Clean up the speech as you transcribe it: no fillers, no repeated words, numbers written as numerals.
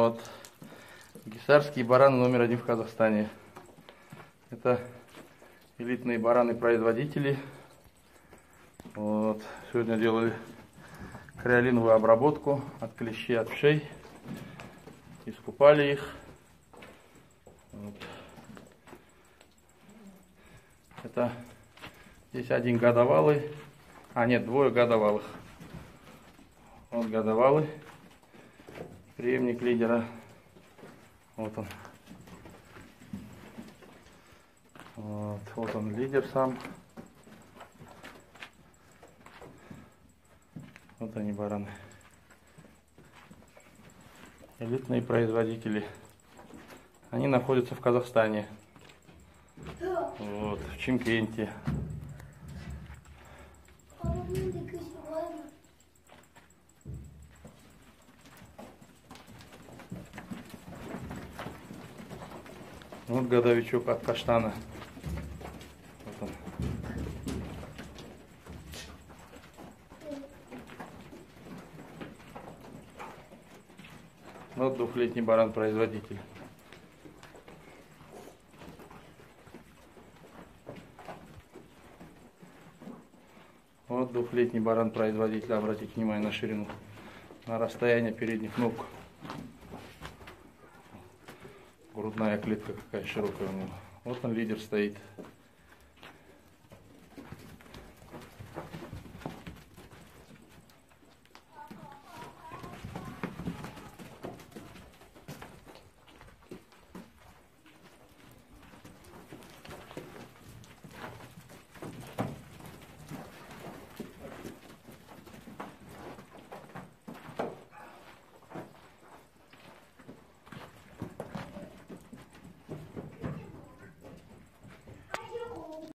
Вот. Гисарские бараны номер 1 в Казахстане. Это элитные бараны-производители. Вот. Сегодня делали креолиновую обработку от клещей, от вшей. Искупали их. Вот. Это здесь один годовалый. Нет, двое годовалых. Вот годовалый. Преемник лидера. Вот он. Вот он лидер сам. Вот они бараны. Элитные производители. Они находятся в Казахстане. Вот, в Чимкенте. Вот годовичок от каштана. Вот он. Вот двухлетний баран-производитель. Вот двухлетний баран-производитель. Обратите внимание на ширину, на расстояние передних ног. Грудная клетка какая широкая у него. Вот он лидер стоит.